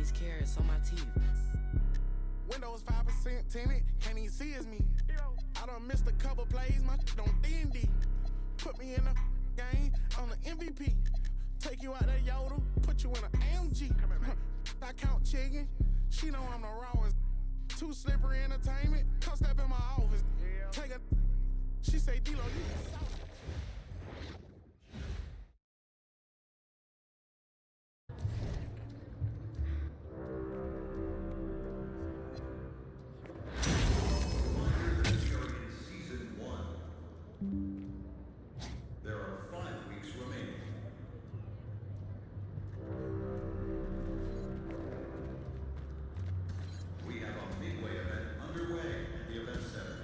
these carrots on my teeth. Windows 5% tinted, can't even see it's me. I done missed a couple plays, my on D&D. Put me in the game, I'm the MVP. Take you out that Yoda, put you in an AMG. I count chicken, she know I'm the rawest. Too slippery entertainment, come step in my office. Take a, she say, D-Lo, you saucy. There are 5 weeks remaining. We have a midway event underway at the event center.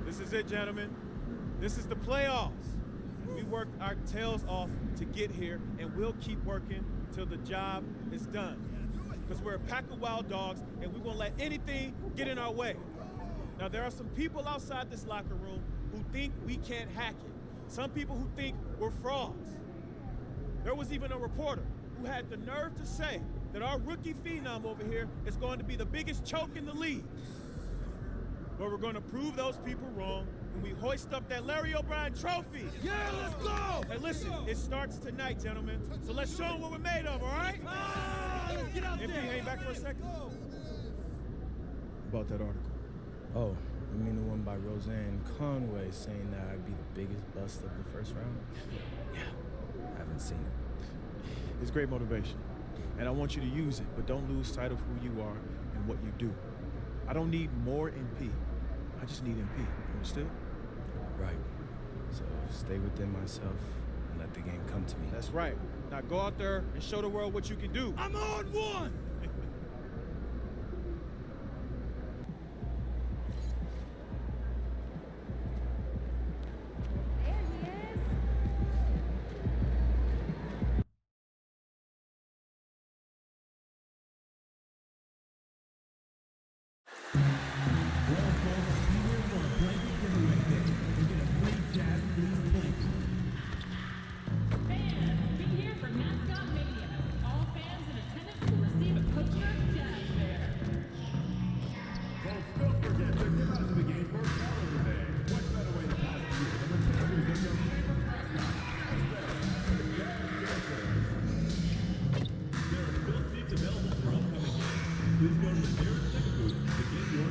This is it, gentlemen. This is the playoffs. We worked our tails off to get here, and we'll keep working till the job is done. Because we're a pack of wild dogs, and we won't let anything get in our way. Now, there are some people outside this locker room who think we can't hack it. Some people who think we're frauds. There was even a reporter who had the nerve to say that our rookie phenom over here is going to be the biggest choke in the league. But we're going to prove those people wrong when we hoist up that Larry O'Brien trophy. Yeah, let's go! Hey, listen, it starts tonight, gentlemen. So let's show them what we're made of, all right? Let's get out MP, there. hang back for a second. About that article. Oh, you mean the one by Roseanne Conway saying that I'd be the biggest bust of the first round? Yeah, I haven't seen it. It's great motivation, and I want you to use it, but don't lose sight of who you are and what you do. I don't need more MP. I just need MP. Understood? Right. So stay within myself and let the game come to me. That's right. Now go out there and show the world what you can do. I'm on one! Please go to the nearest ticket booth to get your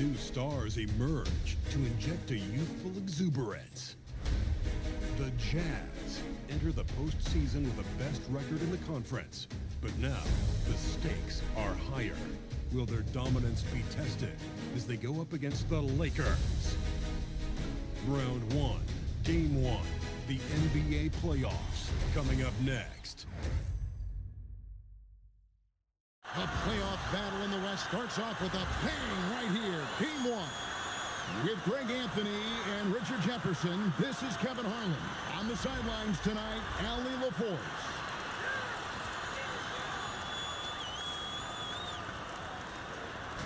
new stars emerge to inject a youthful exuberance. The Jazz enter the postseason with the best record in the conference. But now, the stakes are higher. Will their dominance be tested as they go up against the Lakers? Round 1, Game 1, the NBA playoffs, coming up next. The playoff battle in the West starts off with a bang right here. Game 1. With Greg Anthony and Richard Jefferson, this is Kevin Harlan. On the sidelines tonight, Allie LaForce.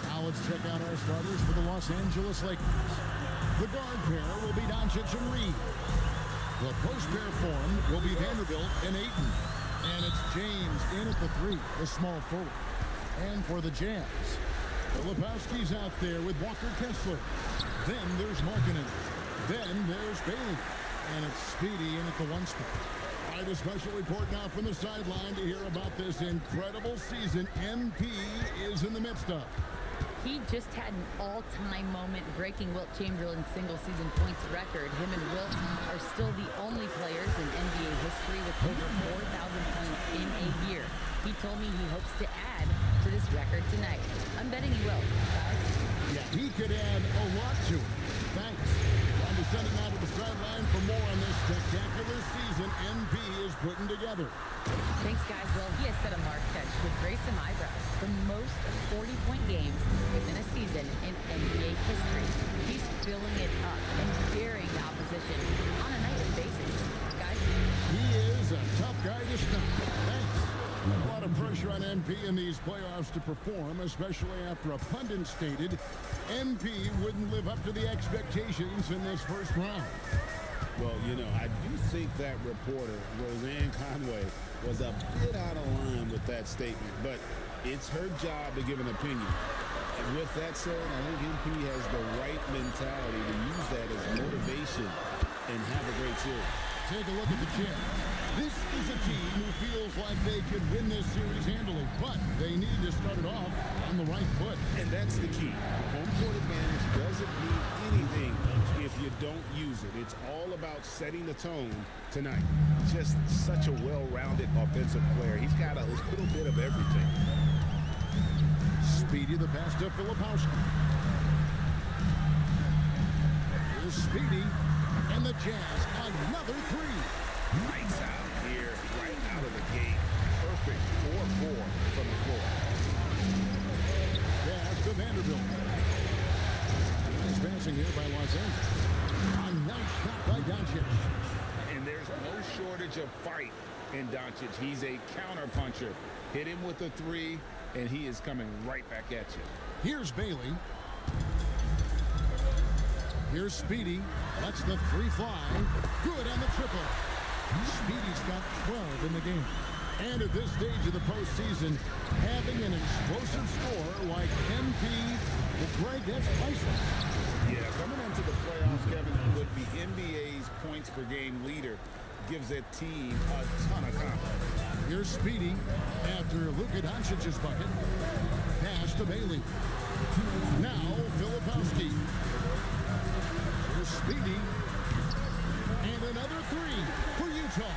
Now let's check out our starters for the Los Angeles Lakers. The guard pair will be Doncic and Reed. The post pair form will be Vanderbilt and Ayton. And it's James in at the 3, the small forward. And for the Jazz, Filipowski's out there with Walker Kessler. Then there's Markkanen. Then there's Bailey. And it's Speedy in at the 1 spot. I have a special report now from the sideline to hear about this incredible season MP is in the midst of. He just had an all-time moment breaking Wilt Chamberlain's single-season points record. Him and Wilt are still the only players in NBA history with over 4,000 points in a year. He told me he hopes to add to this record tonight. I'm betting he will, guys. Yeah, he could add a lot to it. Thanks. Time to send him out to the sideline for more on this spectacular season MP is putting together. Thanks, guys. Well, he has set a mark that should raise some eyebrows. The most 40-point games within a season in NBA history. He's filling it up and burying the opposition on a nightly basis. Guys? He is a tough guy to stop. Thanks. A lot of pressure on MP in these playoffs to perform, especially after a pundit stated MP wouldn't live up to the expectations in this first round. Well, you know, I do think that reporter, Roseanne Conway, was a bit out of line with that statement, but it's her job to give an opinion. And with that said, I think MP has the right mentality to use that as motivation and have a great series. Take a look at the Jazz. This is a team who feels like they could win this series handily, but they need to start it off on the right foot. And that's the key. Home court advantage doesn't mean anything if you don't use it. It's all about setting the tone tonight. Just such a well-rounded offensive player. He's got a little bit of everything. Speedy the pass to Filipowski. Here's Speedy, and the Jazz another 3. Lights out here, right out of the gate. Perfect 4-4 from the floor. Pass to Vanderbilt. Nice passing here by Los Angeles. A nice shot by Doncic. And there's no shortage of fight in Doncic. He's a counter-puncher. Hit him with a 3, and he is coming right back at you. Here's Bailey. Here's Speedy. That's the 3 fly. Good on the triple. Speedy's got 12 in the game. And at this stage of the postseason, having an explosive score like MP, well, Greg, that's priceless. Yeah, coming into the playoffs, Kevin, with the NBA's points per game leader, gives that team a ton of confidence. Here's Speedy after Luka Doncic's bucket. Pass to Bailey. Now, Filipowski. Here's Speedy. And another 3 for Utah.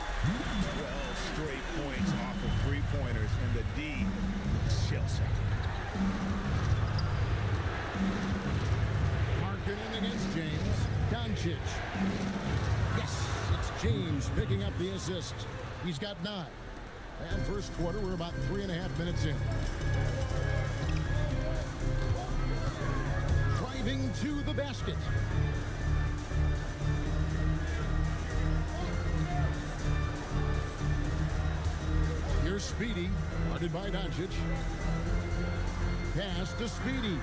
12 straight points off of 3-pointers, and the D shell-shocked. Markkanen against James. Doncic. Yes, it's James picking up the assist. He's got 9. And first quarter, we're about 3.5 minutes in. Driving to the basket. Here's Speedy, guarded by Doncic. Pass to Speedy.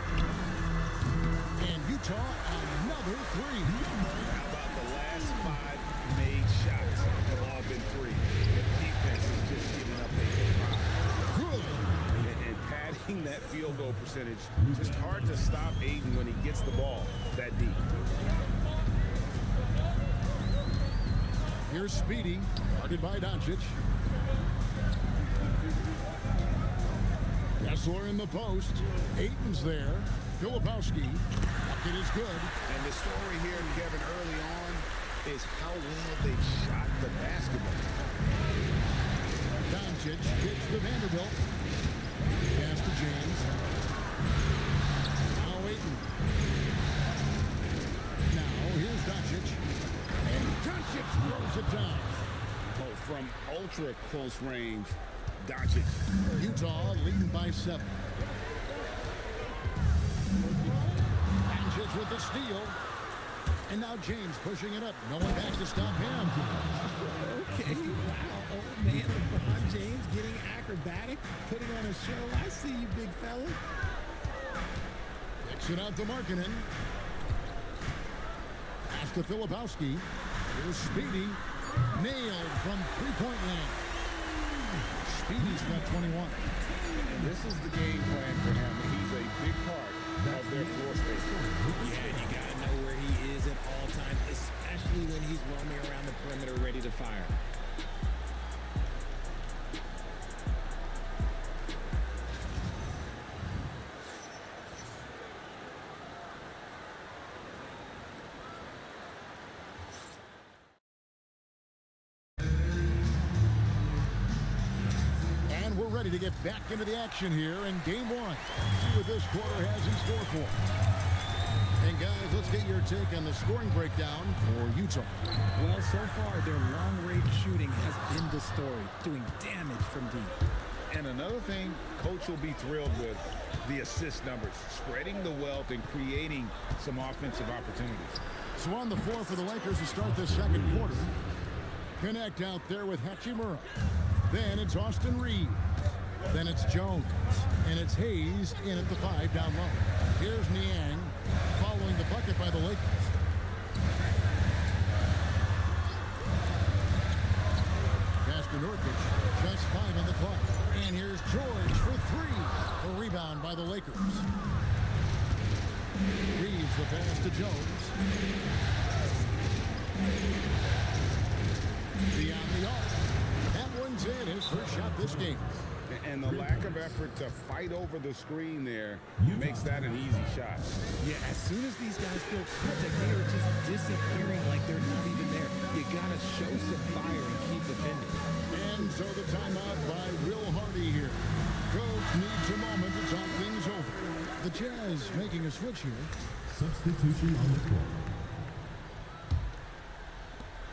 And Utah, another 3. How about the last 5 made shots have all been 3? The defense is just giving up a Good. and padding that field goal percentage. Just hard to stop Ayton when he gets the ball that deep. Here's Speedy, guarded by Doncic. Kessler in the post. Ayton's there. Filipowski. Bucket is good. And the story here, Kevin, early on is how well they shot the basketball. Doncic gives to Vanderbilt. Pass to James. Now Ayton. Now here's Doncic. And Doncic throws it down. Oh, from ultra close range, Doncic. Utah leading by 7. Doncic with the steal. And now James pushing it up. No one back to stop him. Okay, wow, old man LeBron James getting acrobatic, putting on a show. I see you, big fella. Kicks it out to Markkanen. Pass to Filipowski. Here's Speedy. Nailed from three-point land. Speedy's got 21. And this is the game plan for him. He's a big part of their floor space. Yeah, you got to know where he is at all times, especially when he's roaming around the perimeter ready to fire. And we're ready to get back into the action here in game 1. See what this quarter has in store for us. And guys, let's get your take on the scoring breakdown for Utah. Well, so far, their long-range shooting has been the story, doing damage from deep. And another thing Coach will be thrilled with, the assist numbers, spreading the wealth and creating some offensive opportunities. So on the floor for the Lakers to start this second quarter. Connect out there with Hachimura. Then it's Austin Reed. Then it's Jones. And it's Hayes in at the 5 down low. Here's Niang following the bucket by the Lakers. Pass to Nurkic. Just 5 on the clock. And here's George for 3. A rebound by the Lakers. Reeves the pass to Jones. Beyond the arc. That one's in. His first shot this game. And the lack of effort to fight over the screen there makes that an easy shot. Yeah, as soon as these guys feel contact, they are just disappearing like they're not even there. You gotta show some fire and keep defending. And so the timeout by Will Hardy here. Coach needs a moment to talk things over. The Jazz making a switch here. Substitution on the court.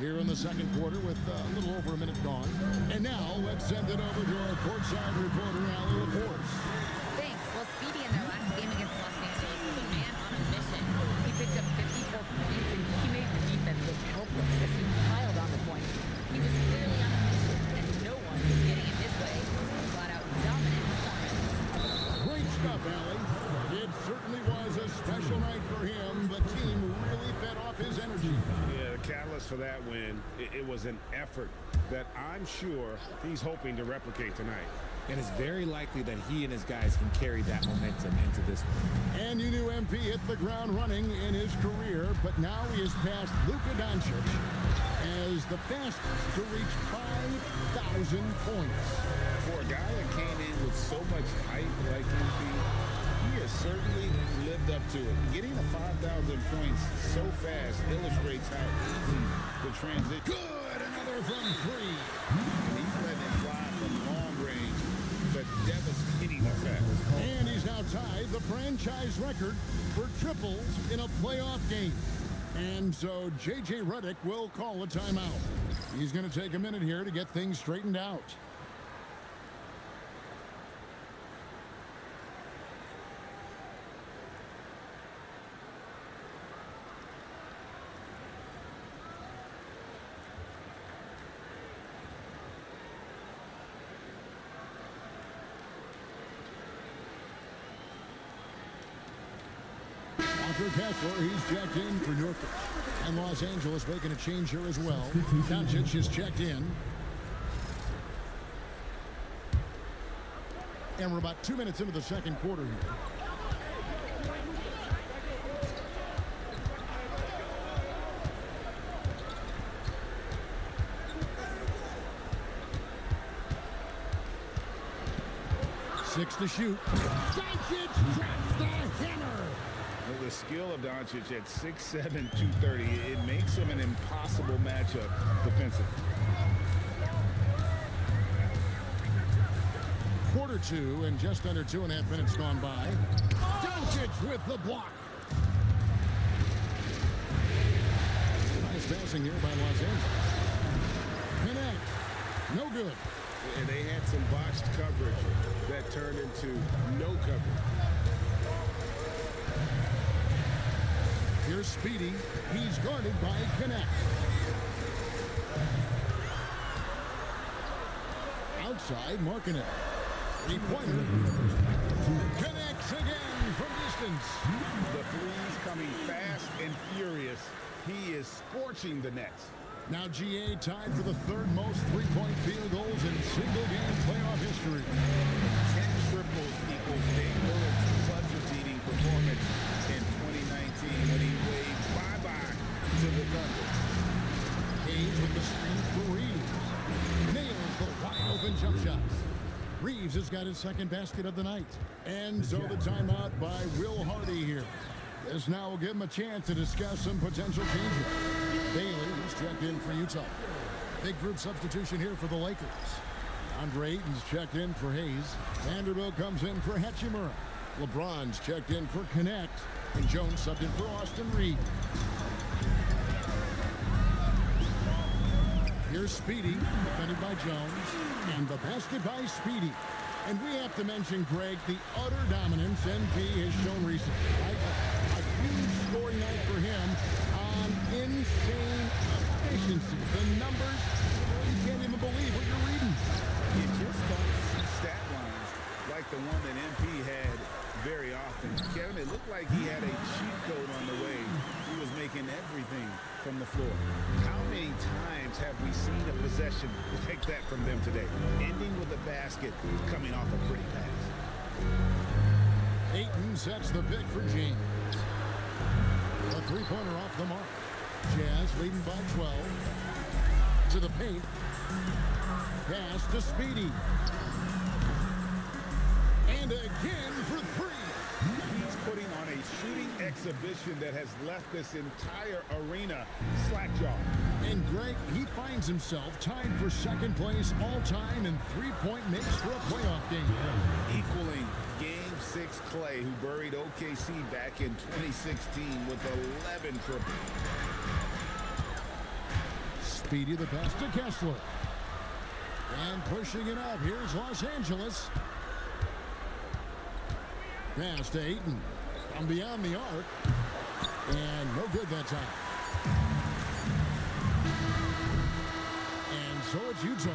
Here in the second quarter with a little over a minute gone. And now let's send it over to our courtside reporter, Allie LaForce. Thanks. Well, Speedy in their last game against Los Angeles was a man on a mission. He picked up 54 points, and he made the defense look helpless as he piled on the points. He was clearly on a mission, and no one was getting in his way. A flat-out dominant performance. Great stuff, Allie. It certainly was a special night for him. The team really fed off his energy. Yeah, the catalyst for that win, it was an effort that I'm sure he's hoping to replicate tonight. And it's very likely that he and his guys can carry that momentum into this one. And you knew MP hit the ground running in his career, but now he has passed Luka Doncic as the fastest to reach 5,000 points. For a guy that came in with so much hype like MP, he has certainly lived up to it. Getting to 5,000 points so fast illustrates how easy the transition. Good, another from 3. He's letting it fly from long range. It's a devastating effect. And he's now tied the franchise record for triples in a playoff game. And so J.J. Redick will call a timeout. He's going to take a minute here to get things straightened out. Walker Kessler, he's checked in for Nurkic. And Los Angeles making a change here as well. Doncic is checked in. And we're about 2 minutes into the second quarter here. 6 to shoot. Doncic drops the hammer. Well, the skill of Doncic at 6'7", 230, it makes him an impossible matchup defensively. Quarter 2 and just under 2.5 minutes gone by. Doncic with the block. Nice passing here by Los Angeles. Connect. No good. And they had some botched coverage that turned into no coverage. Here's Speedy. He's guarded by Connect. Outside, marking it. Three-pointer. Connects again from distance. The threes coming fast and furious. He is scorching the Nets. Now GA tied for the third most three-point field goals in single-game playoff history. 10 triples equals Dame Lillard's buzzer-beating performance in 2019 when he waved bye-bye to the Thunder. Hayes with the screen for Reeves. Nails the wide-open jump shot. Reeves has got his second basket of the night. And so the timeout by Will Hardy here. This now will give him a chance to discuss some potential changes. Bailey was checked in for Utah. Big group substitution here for the Lakers. Andre Ayton's checked in for Hayes. Vanderbilt comes in for Hachimura. LeBron's checked in for Connect. And Jones subbed in for Austin Reed. Here's Speedy, defended by Jones. And the basket by Speedy. And we have to mention, Greg, the utter dominance NP has shown recently. A huge scoring night for him on insane efficiency. The numbers, you can't even believe what you're reading. You just don't see stat lines like the one that MP had very often. Kevin, it looked like he had a cheat code on the way. He was making everything from the floor. How many times have we seen a possession like that from them today? Ending with a basket, coming off a pretty pass. Ayton sets the pick for James. A three-pointer off the mark. Jazz leading by 12. To the paint. Pass to Speedy. And again for three. He's putting on a shooting exhibition that has left this entire arena slack-jawed. And Greg, he finds himself tied for second place all-time in three-point makes for a playoff game. Equaling Game 6 Clay, who buried OKC back in 2016 with 11 triples. Speedy the pass to Kessler. And pushing it up, here's Los Angeles. Pass to Ayton from beyond the arc. And no good that time. And so it's Utah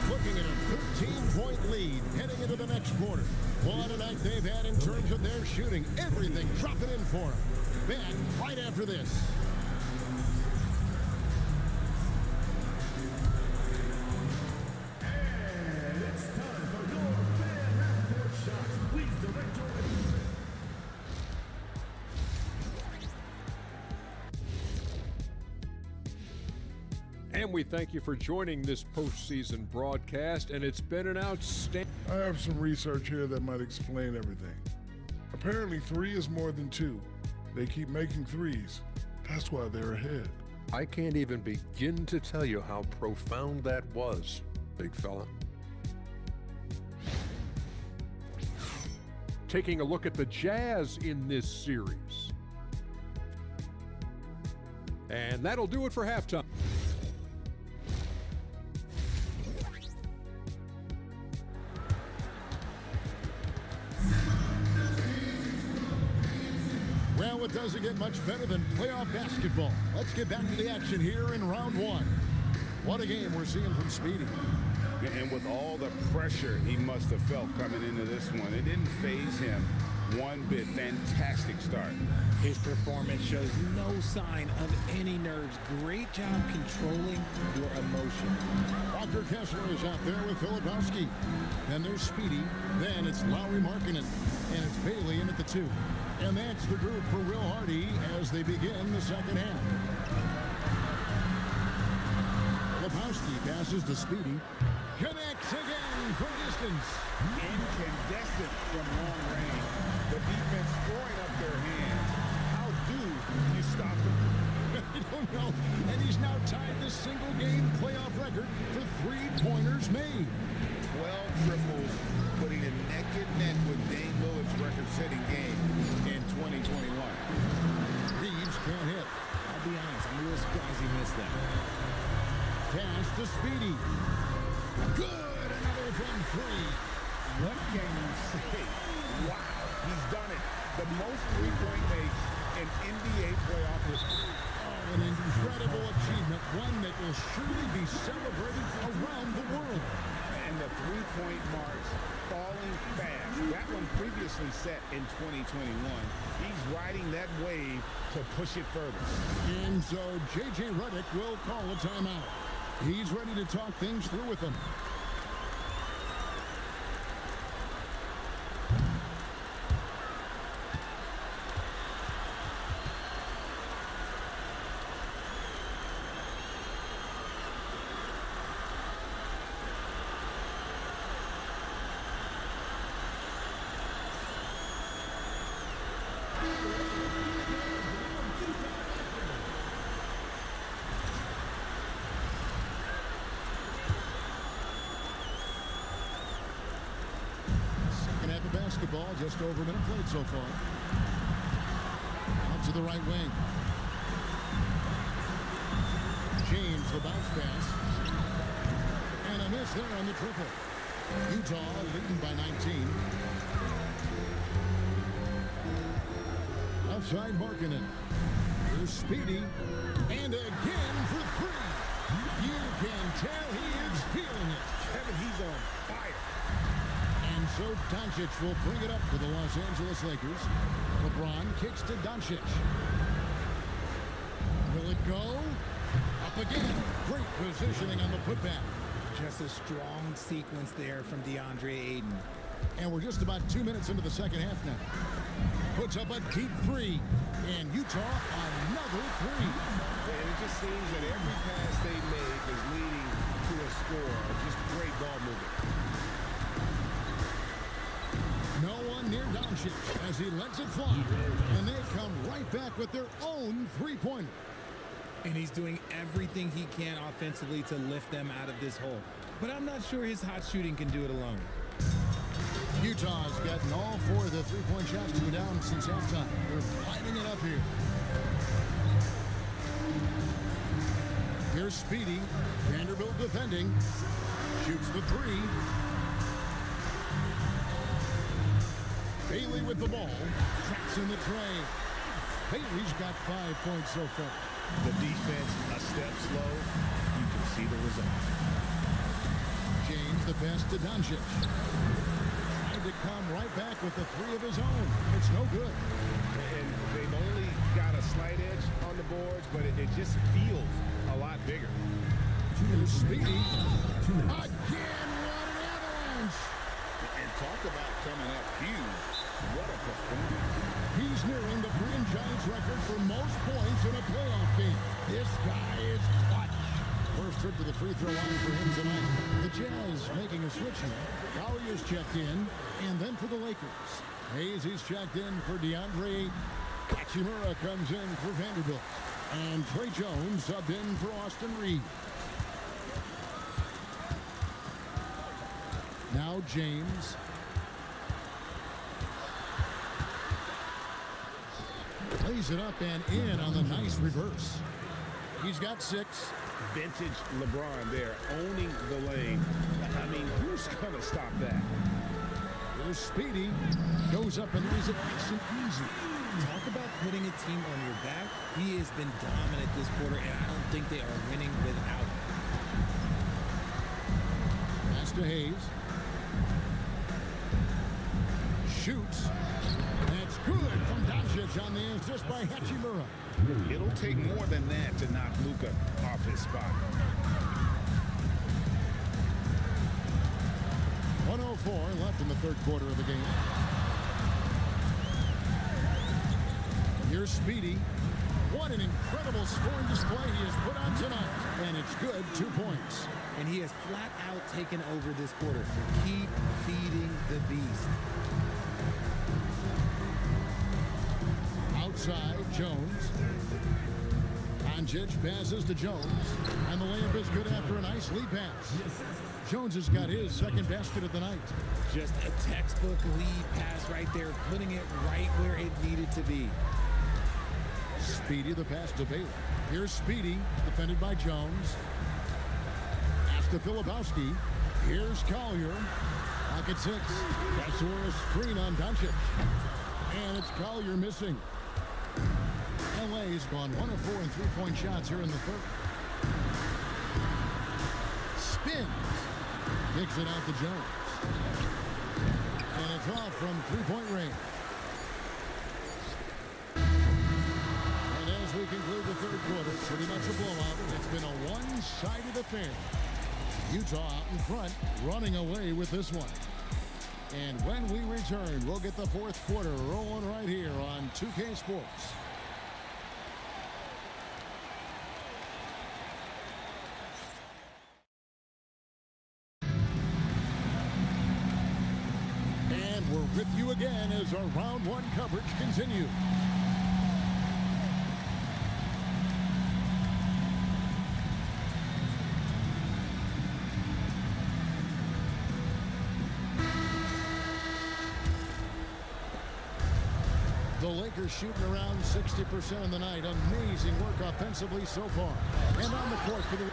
looking at a 13-point lead heading into the next quarter. What a night they've had in terms of their shooting. Everything dropping in for them. Back right after this. And we thank you for joining this postseason broadcast, and it's been an outstanding... I have some research here that might explain everything. Apparently 3 is more than 2. They keep making threes. That's why they're ahead. I can't even begin to tell you how profound that was, big fella. Taking a look at the Jazz in this series. And that'll do it for halftime. Well, it doesn't get much better than playoff basketball. Let's get back to the action here in round 1. What a game we're seeing from Speedy. And with all the pressure he must have felt coming into this one, it didn't faze him one bit. Fantastic start. His performance shows no sign of any nerves. Great job controlling your emotion. Walker Kessler is out there with Filipowski. Then there's Speedy. Then it's Lauri Markkanen. And it's Bailey in at the 2. And that's the group for Will Hardy as they begin the second half. Filipowski passes to Speedy. Connects again shooting from distance. Incandescent from long range. The defense throwing up their hands. How do you stop him? I don't know. And he's now tied the single-game playoff record for three-pointers made. 12 triples, putting him neck and neck with Dame Lillard's record-setting game in 2021. Reeves can't hit. I'll be honest, I'm a little surprised he missed that. Pass to Speedy. Good, another from three. What can you say? Wow, he's done it. The most three-point makes in NBA playoff history. Oh, an incredible achievement, one that will surely be celebrated around the world. And the three-point marks falling fast. That one previously set in 2021. He's riding that wave to push it further. And so J.J. Redick will call a timeout. He's ready to talk things through with them. Basketball, just over a minute played so far. Out to the right wing. James, the bounce pass. And a miss there on the triple. Utah leading by 19. Outside Markkanen. Here's Speedy. And again for three. You can tell he is feeling it. Kevin, he's on fire. And so Doncic will bring it up for the Los Angeles Lakers. LeBron kicks to Doncic. Will it go? Up again. Great positioning on the putback. Just a strong sequence there from DeAndre Ayton. And we're just about 2 minutes into the second half now. Puts up a deep three. And Utah, another three. And it just seems that every pass they make is leading to a score. Just great ball movement. No one near Doncic as he lets it fly. And they come right back with their own three-pointer. And he's doing everything he can offensively to lift them out of this hole. But I'm not sure his hot shooting can do it alone. Utah's gotten all four of the three-point shots to go down since halftime. They're lighting it up here. Here's Speedy. Vanderbilt defending. Shoots the three. Bailey with the ball. Tracks in the tray. Bailey's got 5 points so far. The defense a step slow. You can see the result. James the pass to Doncic. Trying to come right back with the three of his own. It's no good. And they've only got a slight edge on the boards, but it just feels a lot bigger. Here's Speedy. Again, what an avalanche. And talk about coming up huge. What a performance. He's nearing the franchise record for most points in a playoff game. This guy is clutch. First trip to the free throw line for him tonight. The Jazz making a switch here. Collier's checked in, and then for the Lakers. Hayes is checked in for DeAndre Ayton. Hachimura comes in for Vanderbilt. And Trey Jones subbed in for Austin Reed. Now James. Plays it up and in on the nice reverse. He's got 6. Vintage LeBron there, owning the lane. I mean, who's going to stop that? Here's Speedy. Goes up and lays it nice and easy. Talk about putting a team on your back. He has been dominant this quarter, and I don't think they are winning without him. Pass to Hayes. Shoots. That's good from Doncic on the assist by Hachimura. It'll take more than that to knock Luka off his spot. 1:04 left in the third quarter of the game. Here's Speedy. What an incredible scoring display he has put on tonight. And it's good, 2 points. and he has flat out taken over this quarter. Keep feeding the beast. Outside, Jones. Doncic passes to Jones, and the layup is good after a nice lead pass. Jones has got his second basket of the night. Just a textbook lead pass right there, putting it right where it needed to be. Speedy, the pass to Baylor. Here's Speedy, defended by Jones. Pass to Filipowski. Here's Collier. Pocket 6. That's a screen on Doncic. And it's Collier missing. LA's gone 1 of 4 in three-point shots here in the third. Spins. Kicks it out to Jones. And it's off from three-point range. And as we conclude the third quarter, pretty much a blowout. It's been a one-sided affair. Utah out in front, running away with this one. And when we return, we'll get the fourth quarter rolling right here on 2K Sports. And we're with you again as our round one coverage continues. The Lakers shooting around 60% of the night. Amazing work offensively so far. And on the court for the...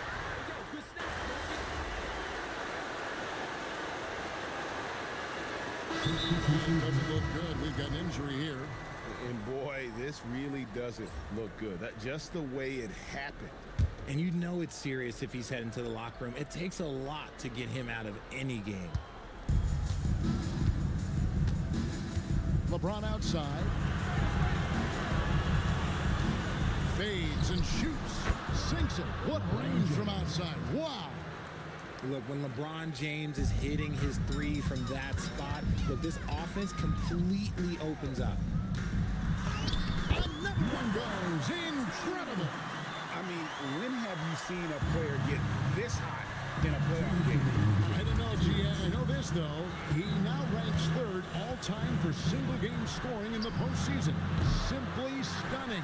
Doesn't look good. We've got an injury here. And boy, this really doesn't look good. Just the way it happened. And you know it's serious if he's heading to the locker room. It takes a lot to get him out of any game. LeBron outside. Fades and shoots. Sinks it. What range from outside. Wow. Look, when LeBron James is hitting his three from that spot, look, this offense completely opens up. Another one goes. Incredible. I mean, when have you seen a player get this hot in a playoff game? I don't know, GM. I know this, though. He now ranks third all-time for single-game scoring in the postseason. Simply stunning.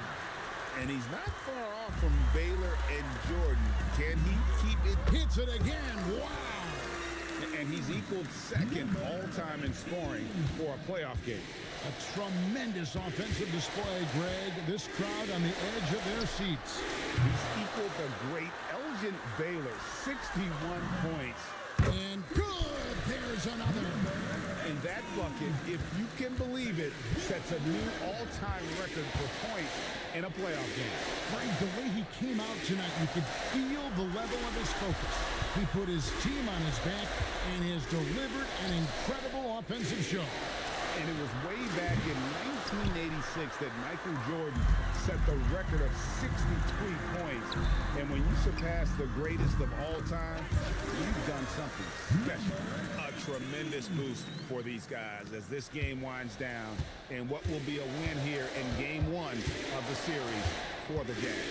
And he's not far off from Baylor and Jordan. Can he keep it? Hits it again. Wow. And he's equaled second all-time in scoring for a playoff game. A tremendous offensive display, Greg. This crowd on the edge of their seats. He's equaled the great Elgin Baylor, 61 points. And good. There's another. And that bucket, if you can believe it, sets a new all-time record for points in a playoff game. Greg, the way he came out tonight, you could feel the level of his focus. He put his team on his back and has delivered an incredible offensive show. And it was way back in 1986 that Michael Jordan set the record of 63 points. And when you surpass the greatest of all time, you've done something special. A tremendous boost for these guys as this game winds down and what will be a win here in game one of the series for the Jazz.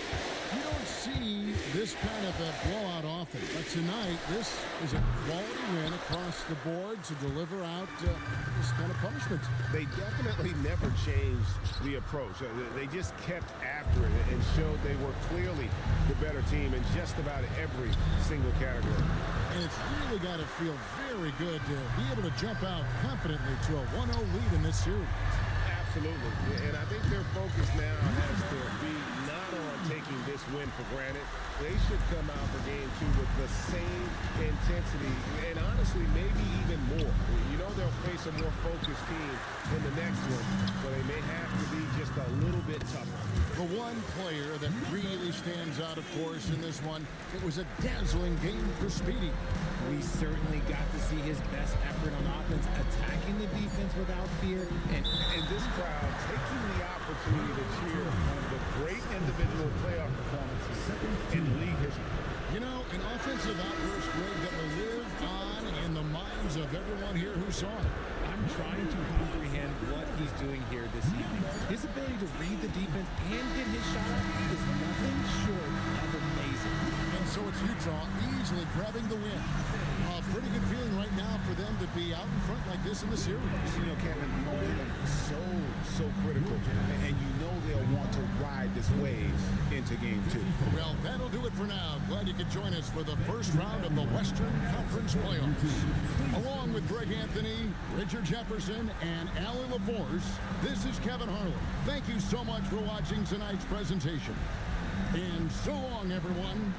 You don't see this kind of a blowout often, but tonight this is a quality win across the board to deliver out this kind of punishment. They definitely never changed the approach. They just kept after it and showed they were clearly the better team in just about every single category. And it's really got to feel very good to be able to jump out confidently to a 1-0 lead in this series. Absolutely. And I think their focus now has to be not on taking this win for granted. They should come out for game two with the same intensity and honestly maybe even more. You know they'll face a more focused team in the next one, so they may have to be just a little bit tougher. The one player that really stands out, of course, in this one, it was a dazzling game for Speedy. We certainly got to see his best effort on offense, attacking the defense without fear. And this crowd taking the opportunity to cheer one of the great individual playoff performances in league history. You know, an offensive outburst, Greg, that will live on in the minds of everyone here who saw it. I'm I'm trying to comprehend what he's doing here this evening. His ability to read the defense and get his shot up is nothing short of amazing. And so it's Utah easily grabbing the win. A pretty good feeling right now for them to be out in front like this in the series. You know, Kevin, momentum so critical, and you know they'll want to ride this wave into game 2. Well, that'll do it for now. Glad you could join us for the first round of the Western Conference playoffs. Along with Greg Anthony, Richard Jefferson, and Allie LaForce, this is Kevin Harlan. Thank you so much for watching tonight's presentation. And so long, everyone.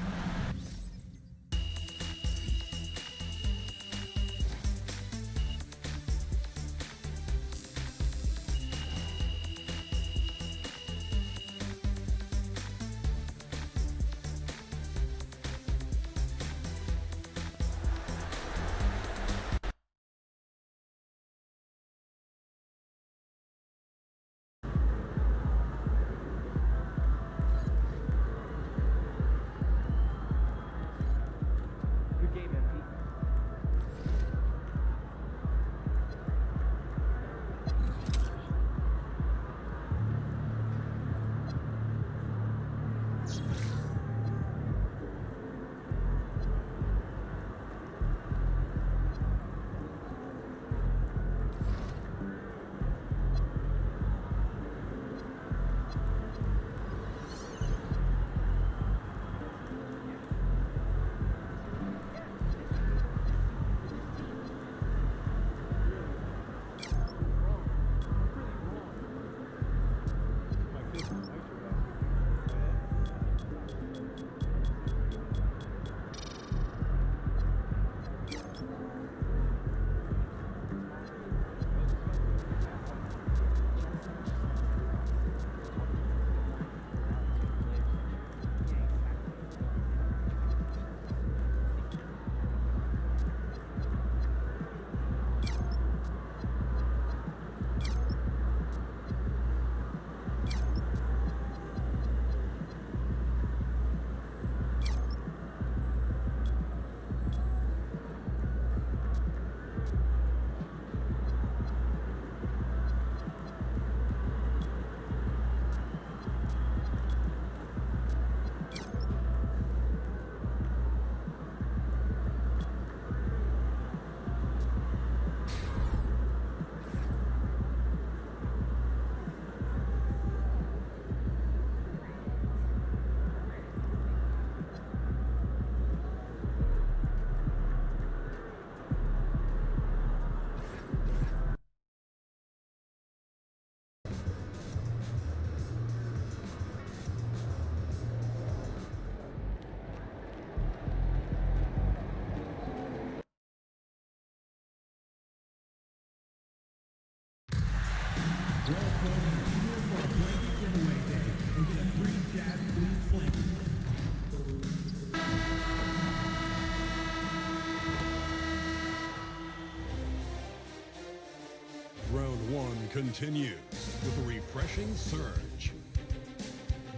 Round 1 continues with a refreshing surge.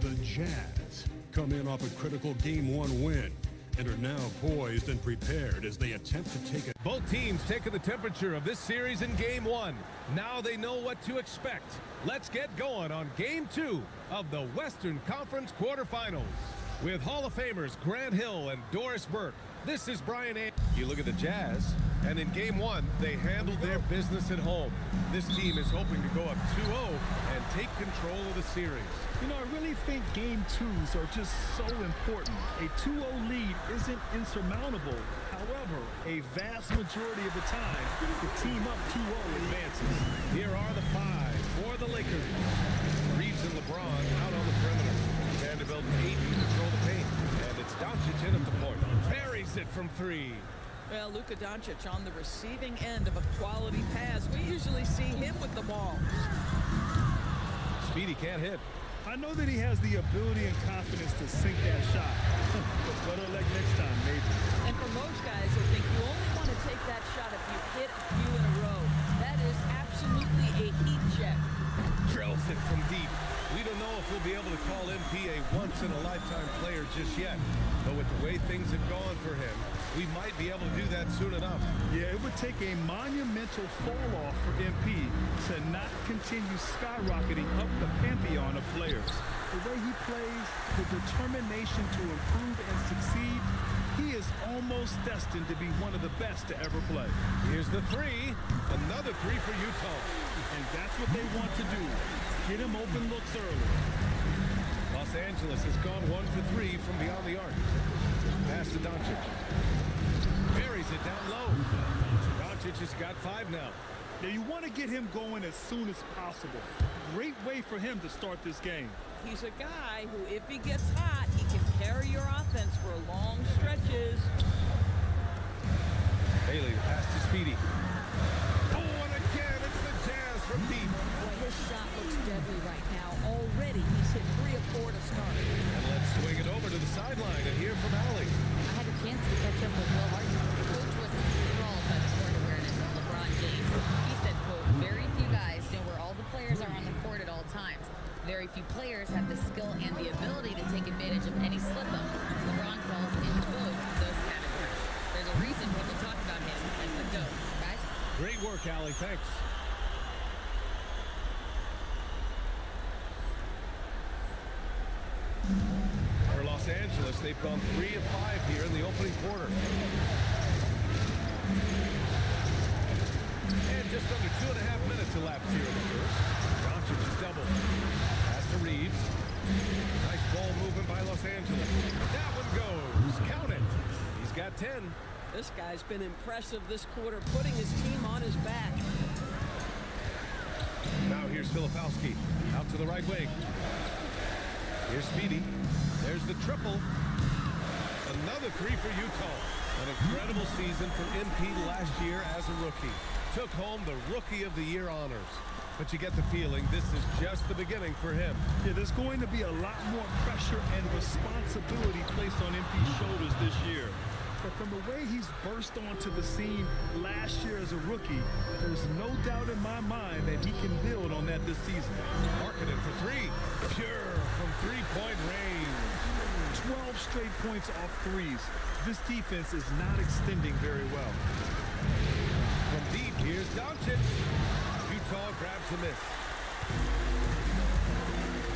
The Jazz come in off a critical Game 1 win and are now poised and prepared as they attempt to take it. Both teams taking the temperature of this series in Game 1. Now they know what to expect. Let's get going on Game 2 of the Western Conference quarterfinals. With Hall of Famers Grant Hill and Doris Burke, this is Brian A. You look at the Jazz, and in Game 1, they handled their business at home. This team is hoping to go up 2-0 and take control of the series. You know, I really think Game 2s are just so important. A 2-0 lead isn't insurmountable. However, a vast majority of the time, the team up 2-0 advances. Here are the 5 for the Lakers. Reeves and LeBron out on the perimeter. Vanderbilt and Ayton control the paint. And it's Doncic in at the point. Buries it from 3. Well, Luka Doncic on the receiving end of a quality pass. We usually see him with the ball. Speedy can't hit. I know that he has the ability and confidence to sink that shot. Better luck next time, maybe. And for most guys, I think you only want to take that shot if you hit a few in a row. That is absolutely a heat check. Drills it from deep. We don't know if we'll be able to call MP a once-in-a-lifetime player just yet. But with the way things have gone for him, we might be able to do that soon enough. Yeah, it would take a monumental fall off for MP to not continue skyrocketing up the pantheon of players. The way he plays, the determination to improve and succeed, he is almost destined to be one of the best to ever play. Here's the three. Another three for Utah. And that's what they want to do. Get him open looks early. Los Angeles has gone 1 for 3 from beyond the arc. Pass to Doncic. Buries it down low. Doncic has got 5 now. Now you want to get him going as soon as possible. Great way for him to start this game. He's a guy who, if he gets hot, he can carry your offense for long stretches. Bailey, the pass to Speedy. Oh, and again, it's the Jazz from deep. Boy, his shot looks deadly right now. Already, he's hit 3 of 4 to start. And let's swing it over to the sideline and hear from Allie. I had a chance to catch up with Will Harden. The coach was enthralled by the court awareness of LeBron James. He said, quote, very few guys know where all the players are on the court at all times. Very few players have the skill and the ability to take advantage of any slip-up. LeBron falls in both of those categories. There's a reason people talk about him as the GOAT. Guys? Great work, Allie. Thanks. For Los Angeles, they've gone 3 of 5 here in the opening quarter. And just under 2.5 minutes elapsed here in the first. Doncic is doubled. Pass to Reeves. Nice ball movement by Los Angeles. That one goes. Count it. He's got 10. This guy's been impressive this quarter, putting his team on his back. Now here's Filipowski. Out to the right wing. Here's Speedy. There's the triple. Another 3 for Utah. An incredible season for MP last year as a rookie. Took home the Rookie of the Year honors. But you get the feeling this is just the beginning for him. Yeah, there's going to be a lot more pressure and responsibility placed on MP's shoulders this year. But from the way he's burst onto the scene last year as a rookie, there's no doubt in my mind that he can build on that this season. Marketing for 3. Pure from 3-point range. 12 straight points off threes. This defense is not extending very well. From deep, here's Doncic. Utah grabs the miss.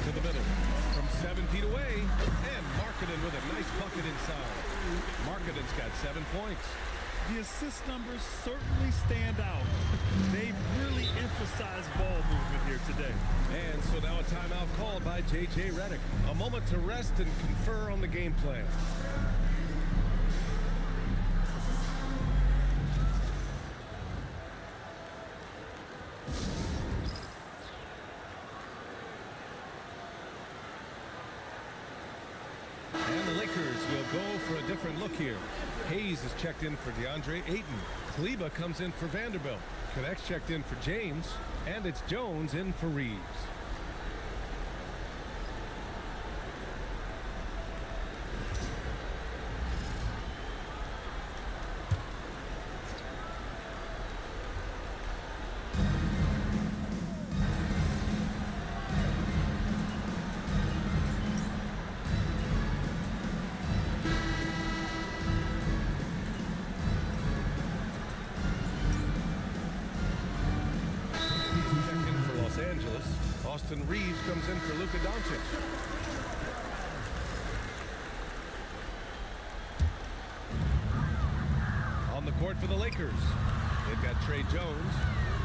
To the middle. From 7 feet away. And Markkanen with a nice bucket inside. Markkanen's got 7 points. The assist numbers certainly stand out. They've really emphasized ball movement here today. And so now a timeout called by J.J. Redick. A moment to rest and confer on the game plan. And the Lakers will go for a different look here. Hayes is checked in for DeAndre Ayton. Kleber comes in for Vanderbilt. Connect's checked in for James. And it's Jones in for Reeves. Austin Reeves comes in for Luka Doncic. On the court for the Lakers, they've got Trey Jones.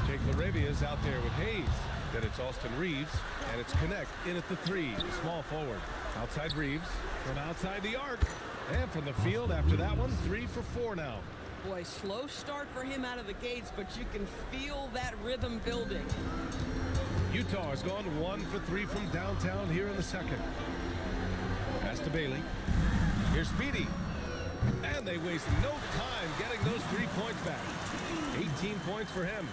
Jake LaRavia's out there with Hayes. Then it's Austin Reeves, and it's Connect in at the 3, small forward. Outside Reeves, from outside the arc. And from the field after that one, 3 for 4 now. Boy, slow start for him out of the gates, but you can feel that rhythm building. Utah has gone 1 for 3 from downtown here in the second. Pass to Bailey. Here's Speedy. And they waste no time getting those 3 points back. 18 points for him.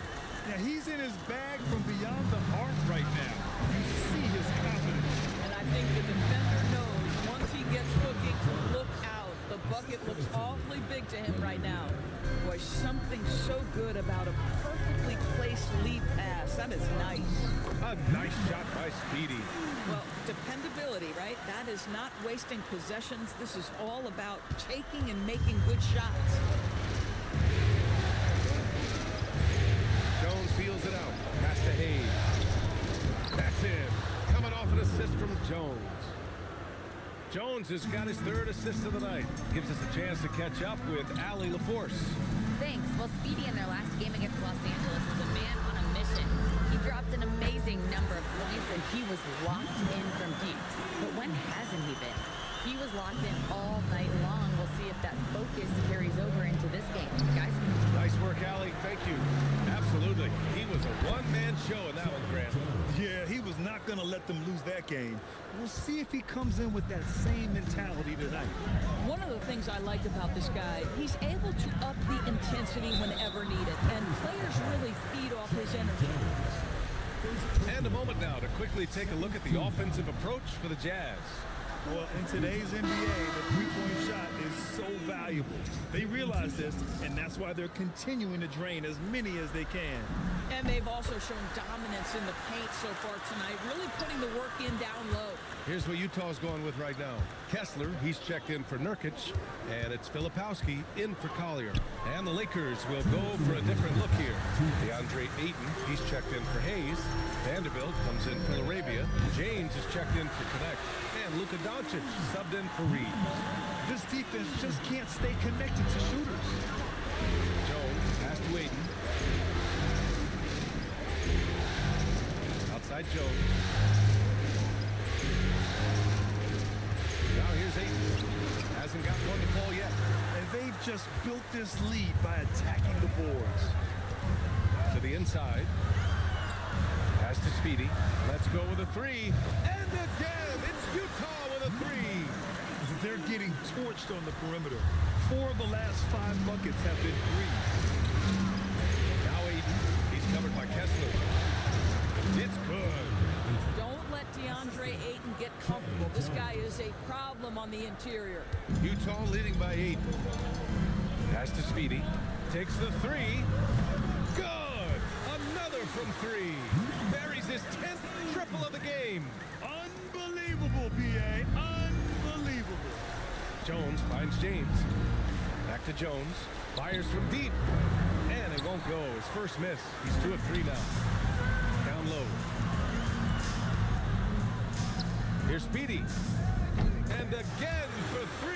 Yeah, he's in his bag from beyond the arc right now. You see his confidence. And I think the defender knows once he gets cooking, look out. The bucket looks awfully big to him right now. Boy, something so good about a perfectly placed lead pass. That That is nice. A nice shot by Speedy. Well, dependability, right? That is not wasting possessions. This is all about taking and making good shots. Jones feels it out. Pass to Hayes. That's in. Coming off an assist from Jones. Jones has got his third assist of the night. Gives us a chance to catch up with Allie LaForce. Thanks. Well, Speedy in their last game against Los Angeles was a man on a mission. He dropped an amazing number of points, and he was locked in from deep. But when hasn't he been? He was locked in all night long. We'll see if that focus carries over into this game. Guys? Nice work, Allie. Thank you. Absolutely. He was a one-man show in that one, Grant. Yeah, he was not going to let them lose that game. We'll see if he comes in with that same mentality tonight. One of the things I like about this guy, he's able to up the intensity whenever needed, and players really feed off his energy. And a moment now to quickly take a look at the offensive approach for the Jazz. Well, in today's NBA, the three-point shot is so valuable. They realize this, and that's why they're continuing to drain as many as they can. And they've also shown dominance in the paint so far tonight, really putting the work in down low. Here's what Utah's going with right now. Kessler, he's checked in for Nurkic, and it's Filipowski in for Collier. And the Lakers will go for a different look here. DeAndre Ayton, he's checked in for Hayes. Vanderbilt comes in for Arabia. James is checked in for Connect. And Luka Doncic subbed in for Reeves. This defense just can't stay connected to shooters. Jones, pass to Ayton. Outside Jones. Now here's Ayton. Hasn't got one to fall yet. And they've just built this lead by attacking the boards. To the inside. Pass to Speedy. Let's go with a three. And again, it's Utah with a three. They're getting torched on the perimeter. 4 of the last 5 buckets have been threes. Now Ayton. He's covered by Kessler. It's good. Don't let DeAndre Ayton get comfortable. This guy is a problem on the interior. Utah leading by 8. Pass to Speedy. Takes the three. Good. Another from 3. Buries his 10th triple of the game. Unbelievable, B.A. Unbelievable. Jones finds James. Back to Jones. Fires from deep. And it won't go. His first miss. He's 2 of 3 now. Down low. Here's Speedy. And again for 3.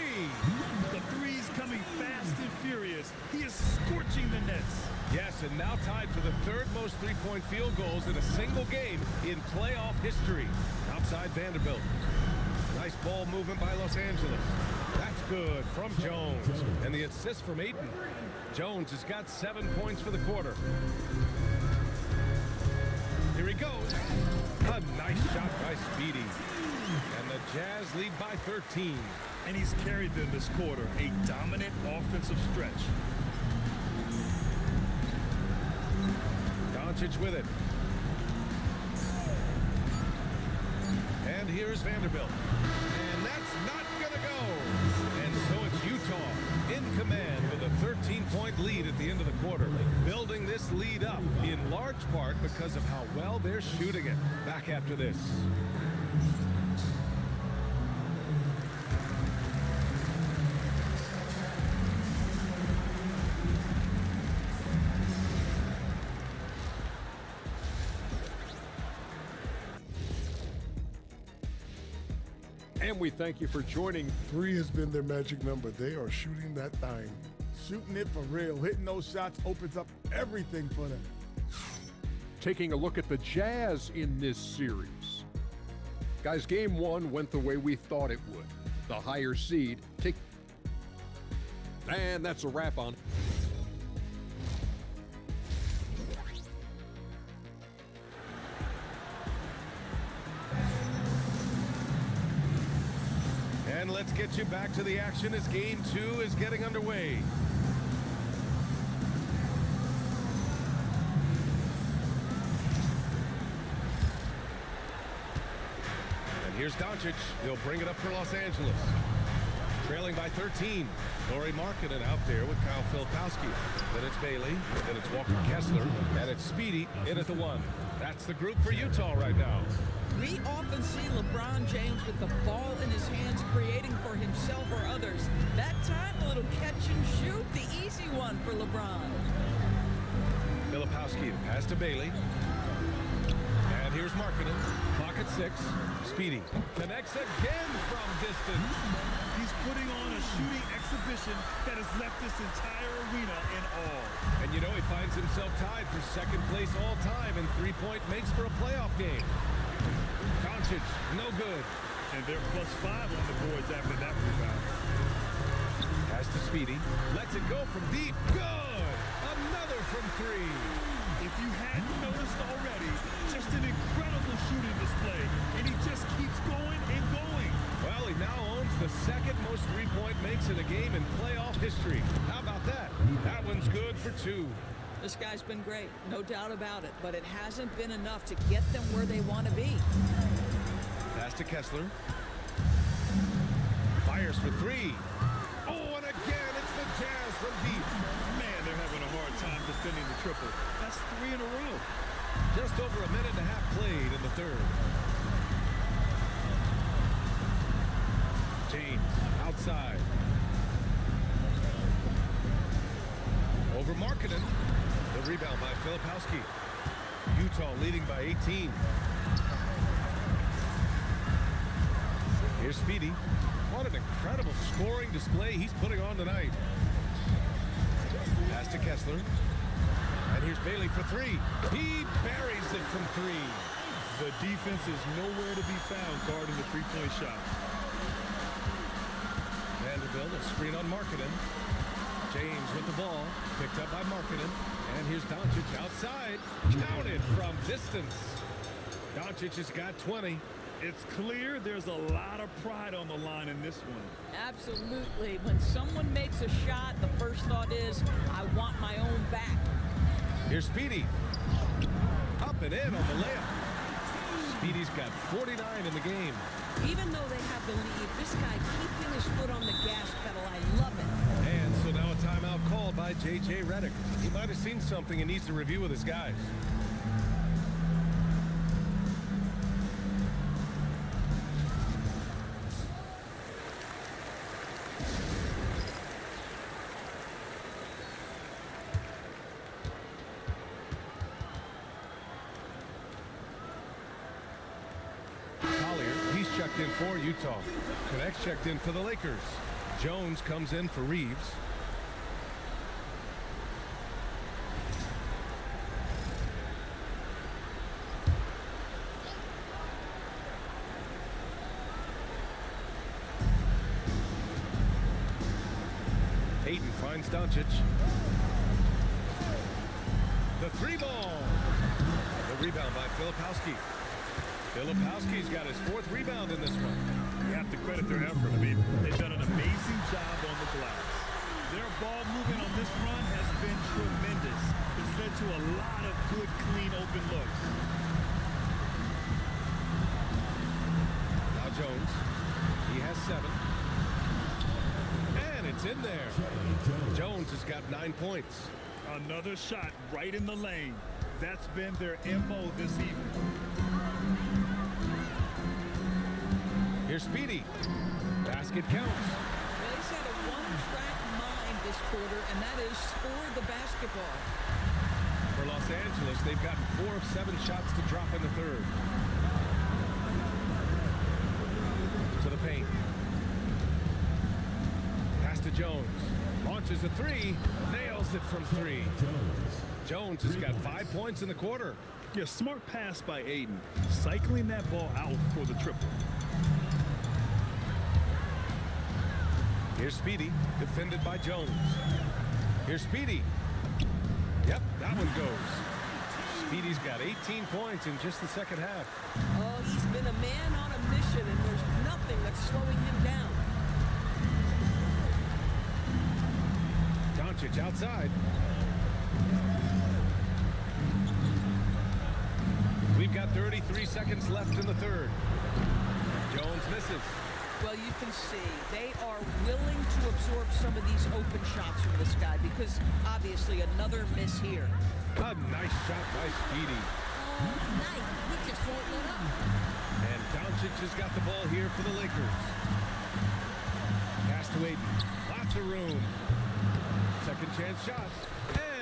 The three's coming fast and furious. He is scorching the nets. Yes, and now tied for the 3rd most three-point field goals in a single game in playoff history. Outside Vanderbilt. Nice ball movement by Los Angeles. That's good from Jones. And the assist from Ayton. Jones has got 7 points for the quarter. Here he goes. A nice shot by Speedy. And the Jazz lead by 13. And he's carried them this quarter. A dominant offensive stretch. Doncic with it. And here's Vanderbilt. And that's not gonna go. And so it's Utah in command with a 13-point lead at the end of the quarter. Building this lead up in large part because of how well they're shooting it. Back after this. And we thank you for joining. 3 has been their magic number. They are shooting that thing. Shooting it for real. Hitting those shots opens up everything for them. Taking a look at the Jazz in this series. Guys, game 1 went the way we thought it would. The higher seed. And that's a wrap on. And let's get you back to the action as game 2 is getting underway. And here's Doncic. He'll bring it up for Los Angeles. trailing by 13. Lauri Markkanen out there with Kyle Filipowski. Then it's Bailey, then it's Walker Kessler, and it's Speedy in at the 1. That's the group for Utah right now. We often see LeBron James with the ball in his hands, creating for himself or others. That time, a little catch and shoot, the easy one for LeBron. Filipowski to pass to Bailey. And here's Markkanen. Clock at 6. Speedy connects again from distance. He's putting on a shooting exhibition that has left this entire arena in awe. And you know he finds himself tied for second place all time in three-point makes for a playoff game. Doncic, no good. And they're +5 on the boards after that rebound. Pass to Speedy. Lets it go from deep. Good! Another from 3. If you hadn't noticed already, just an incredible shooting display. And he just keeps going and going. Well, he now owns the second most three-point makes in a game in playoff history. How about that? That one's good for 2. This guy's been great, no doubt about it, but it hasn't been enough to get them where they want to be. Pass to Kessler. Fires for 3. Oh, and again, it's the Jazz from deep. Man, they're having a hard time defending the triple. That's 3 in a row. Just over a minute and a half played in the third. James outside. Over Markkanen. The rebound by Filipowski. Utah leading by 18. Here's Speedy. What an incredible scoring display he's putting on tonight. Pass to Kessler. And here's Bailey for 3. He buries it from 3. The defense is nowhere to be found guarding the three-point shot. Vanderbilt, a screen on Markkanen. James with the ball, picked up by Markkanen. And here's Doncic outside, counted from distance. Doncic has got 20. It's clear there's a lot of pride on the line in this one. Absolutely. When someone makes a shot, the first thought is, I want my own back. Here's Speedy. Up and in on the layup. Speedy's got 49 in the game. Even though they have the lead, this guy keeping his foot on the gas pedal, I love it. And so now a timeout called by J.J. Redick. He might have seen something and needs to review with his guys. Checked in for Utah. Connects checked in for the Lakers. Jones comes in for Reeves. Ayton finds Doncic. The 3 ball. The rebound by Filipowski. Filipowski's got his 4th rebound in this one. You have to credit their effort. I mean, they've done an amazing job on the glass. Their ball movement on this run has been tremendous. It's led to a lot of good, clean, open looks. Now Jones. He has 7. And it's in there. Jones has got 9 points. Another shot right in the lane. That's been their MO this evening. Here's Speedy. Basket counts. Well, he's had a one-track mind this quarter, and that is score the basketball. For Los Angeles, they've gotten 4 of 7 shots to drop in the third. To the paint. Pass to Jones. Launches a 3. Nails it from 3. Jones has got 5 points in the quarter. Yeah, smart pass by Ayton. Cycling that ball out for the triple. Here's Speedy, defended by Jones. Here's Speedy. Yep, that one goes. Speedy's got 18 points in just the second half. Oh, he's been a man on a mission, and there's nothing that's slowing him down. Doncic outside. We've got 33 seconds left in the third. Jones misses. Well, you can see they are willing to absorb some of these open shots from this guy because obviously another miss here. A nice shot by Speedy. Nice. We just won't let up. And Doncic has got the ball here for the Lakers. Pass to Ayton. Lots of room. Second chance shot.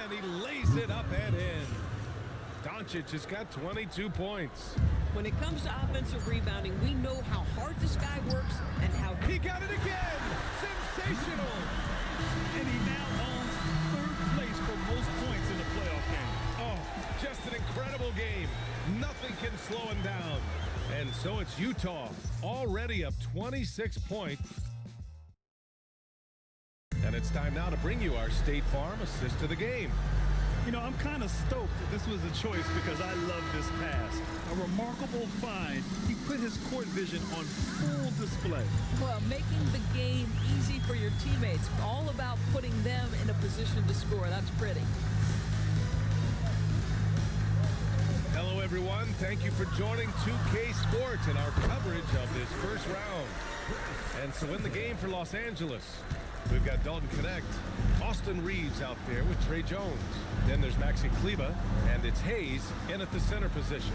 And he lays it up and in. Doncic has got 22 points. When it comes to offensive rebounding, we know how hard this guy works and how... He got it again! Sensational! And he now owns third place for most points in the playoff game. Oh, just an incredible game. Nothing can slow him down. And so it's Utah, already up 26 points. And it's time now to bring you our State Farm assist of the game. You know, I'm kind of stoked that this was a choice because I love this pass. A remarkable find. He put his court vision on full display. Well, making the game easy for your teammates. All about putting them in a position to score. That's pretty. Hello, everyone. Thank you for joining 2K Sports and our coverage of this first round. And so in the game for Los Angeles, we've got Dalton Knecht, Austin Reeves out there with Trey Jones. Then there's Maxi Kleber, and it's Hayes in at the center position.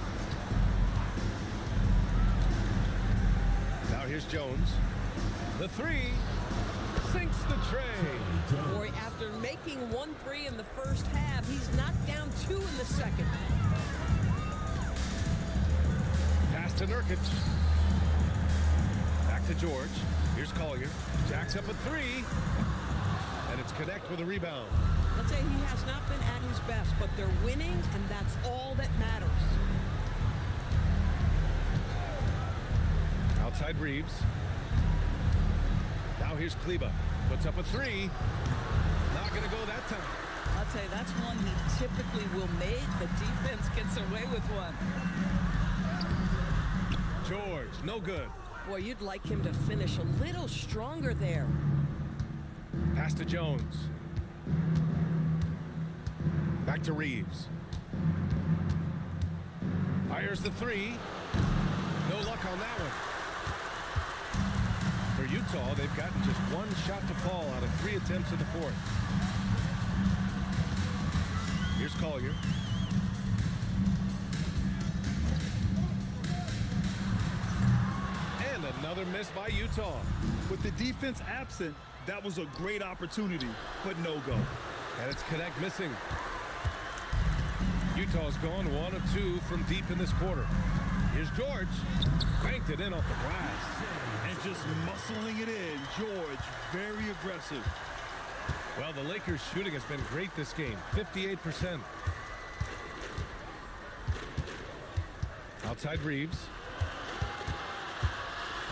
Now here's Jones. The three sinks the tray. Boy, after making 1 3 in the first half, he's knocked down 2 in the second. Pass to Nurkic. Back to George. Here's Collier. Jacks up a 3. And it's Knecht with a rebound. Let's say he has not been at his best, but they're winning, and that's all that matters. Outside Reeves. Now here's Kleber. Puts up a 3. Not going to go that time. I'll tell you, that's one he typically will make. The defense gets away with one. George, no good. Boy, you'd like him to finish a little stronger there. Pass to Jones. Back to Reeves. Fires the 3. No luck on that one. For Utah, they've gotten just 1 shot to fall out of 3 attempts in the fourth. Here's Collier. And another miss by Utah. With the defense absent, that was a great opportunity, but no go. And it's Knecht missing. Utah's gone 1 of 2 from deep in this quarter. Here's George. Banked it in off the glass. And just muscling it in. George, very aggressive. Well, the Lakers' shooting has been great this game. 58%. Outside Reeves.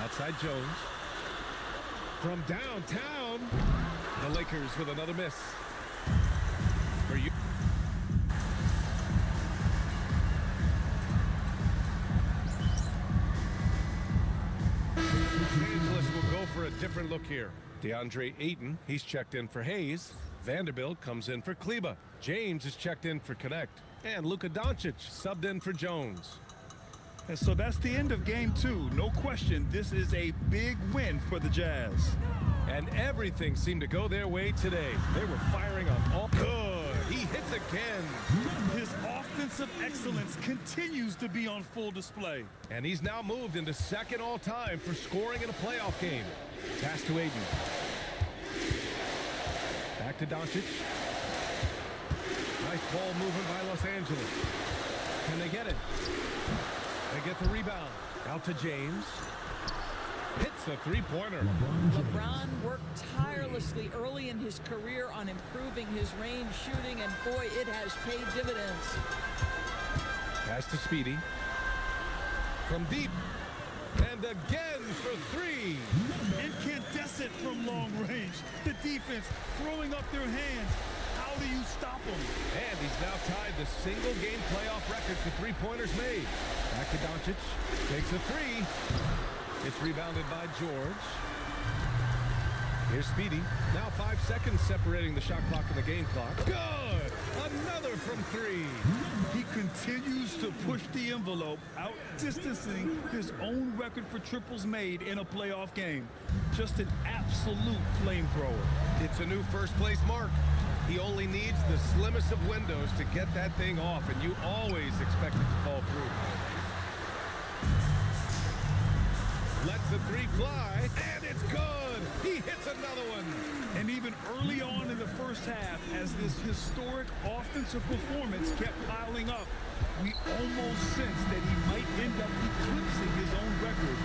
Outside Jones. From downtown, the Lakers with another miss. For you. Los Angeles will go for a different look here. DeAndre Ayton, he's checked in for Hayes. Vanderbilt comes in for Kleber. James is checked in for Knecht. And Luka Doncic subbed in for Jones. And so that's the end of game 2. No question, this is a big win for the Jazz. And everything seemed to go their way today. They were firing on all. Good. He hits again. His offensive excellence continues to be on full display. And he's now moved into second all-time for scoring in a playoff game. Pass to Ayton. Back to Doncic. Nice ball movement by Los Angeles. Can they get it? They get the rebound. Out to James. Hits a three-pointer. LeBron worked tirelessly early in his career on improving his range shooting, and boy, it has paid dividends. Pass to Speedy. From deep. And again for 3. Incandescent from long range. The defense throwing up their hands. How do you stop him? And he's now tied the single-game playoff record for three-pointers made. Back to Doncic. Takes a 3. It's rebounded by George. Here's Speedy. Now 5 seconds separating the shot clock and the game clock. Good! Another from 3. He continues to push the envelope, outdistancing his own record for triples made in a playoff game. Just an absolute flamethrower. It's a new first-place mark. He only needs the slimmest of windows to get that thing off, and you always expect it to fall through. Lets the 3 fly, and it's good! He hits another one! And even early on in the first half, as this historic offensive performance kept piling up, we almost sensed that he might end up eclipsing his own record,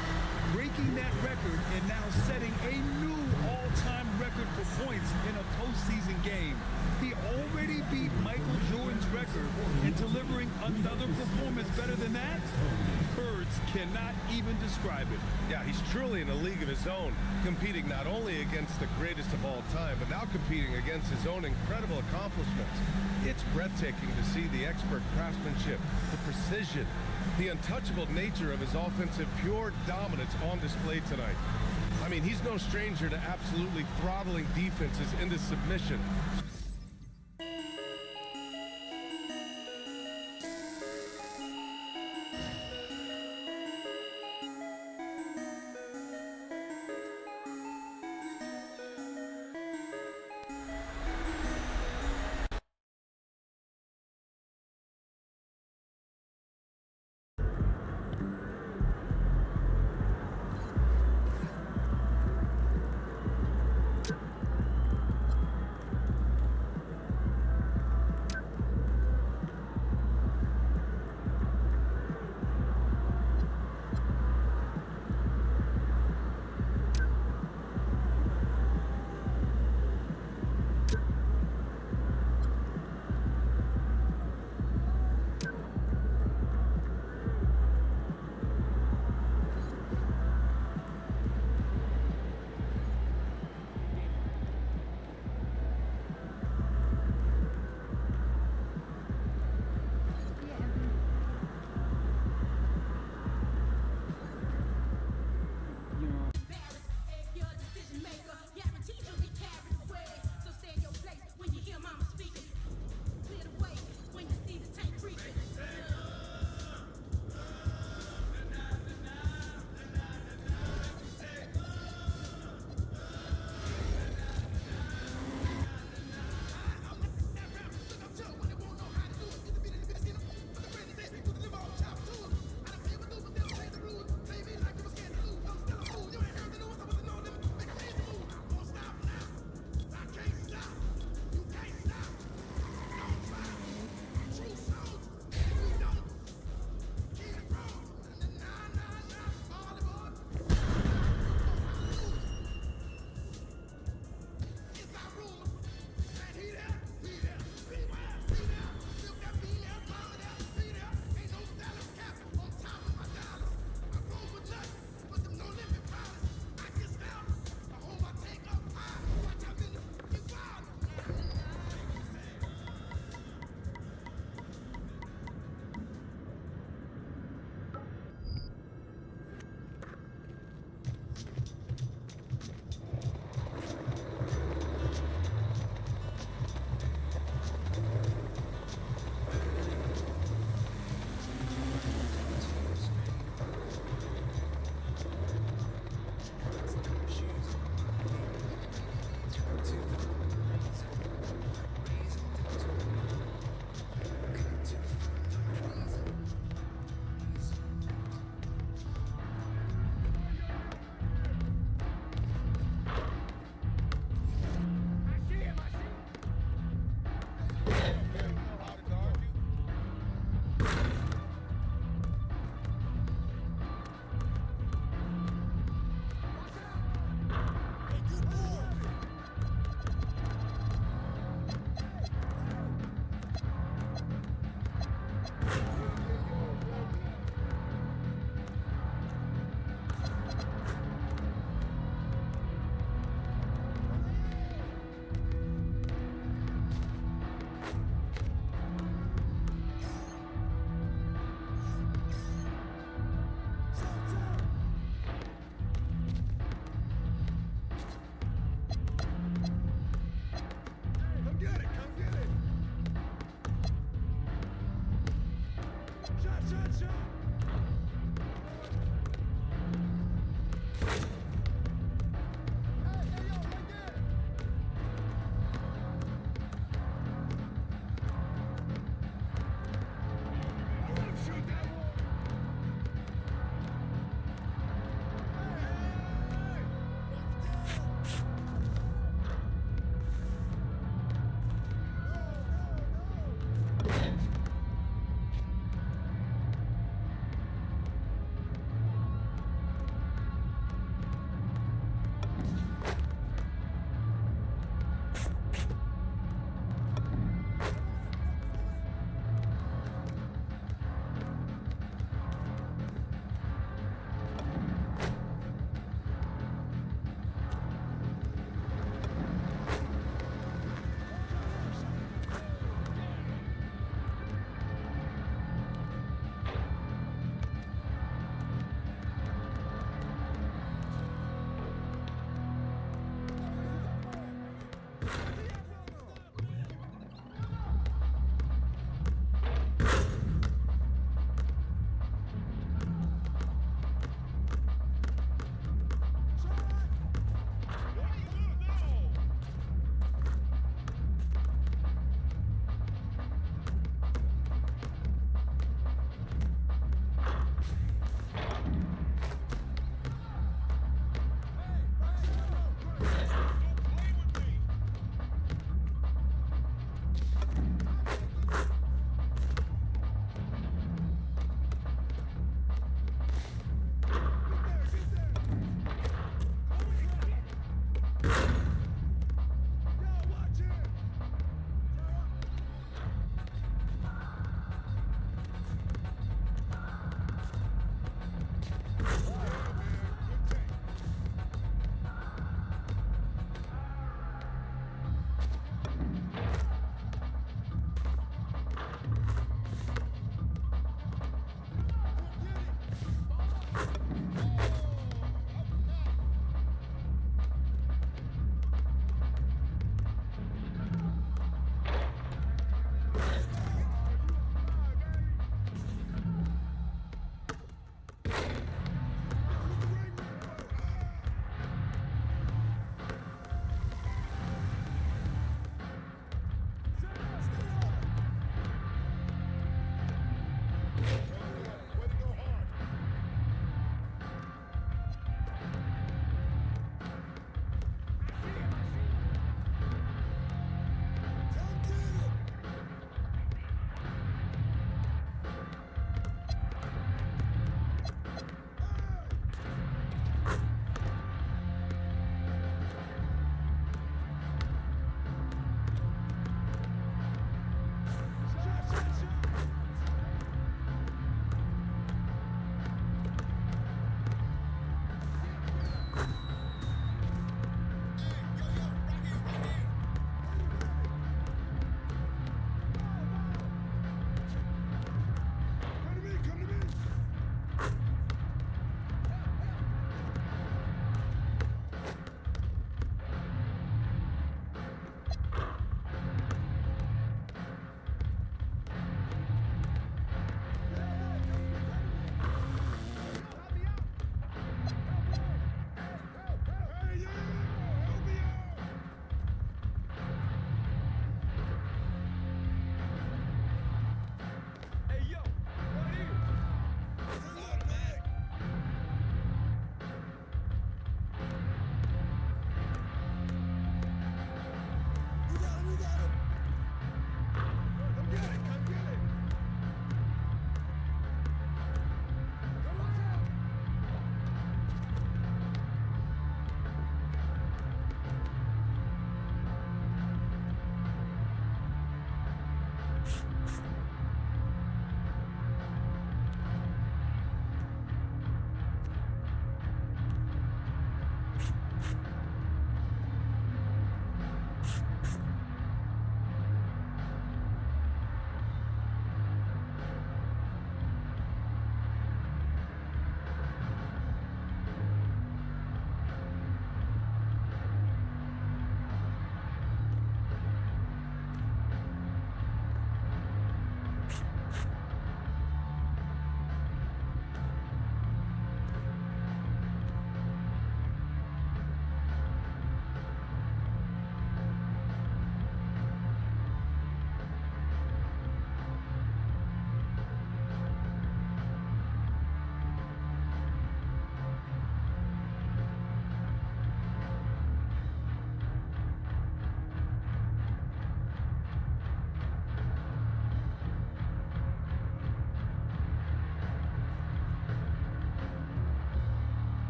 breaking that record and now setting a new all-time record for points in a postseason game. He already beat Michael Jordan's record, and delivering another performance better than that? Words cannot even describe it. Yeah, he's truly in a league of his own, competing not only against the greatest of all time, but now competing against his own incredible accomplishments. It's breathtaking to see the expert craftsmanship, the precision, the untouchable nature of his offensive pure dominance on display tonight. I mean, he's no stranger to absolutely throttling defenses into submission.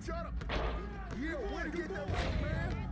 Shut up. Yeah, way to get that right, man.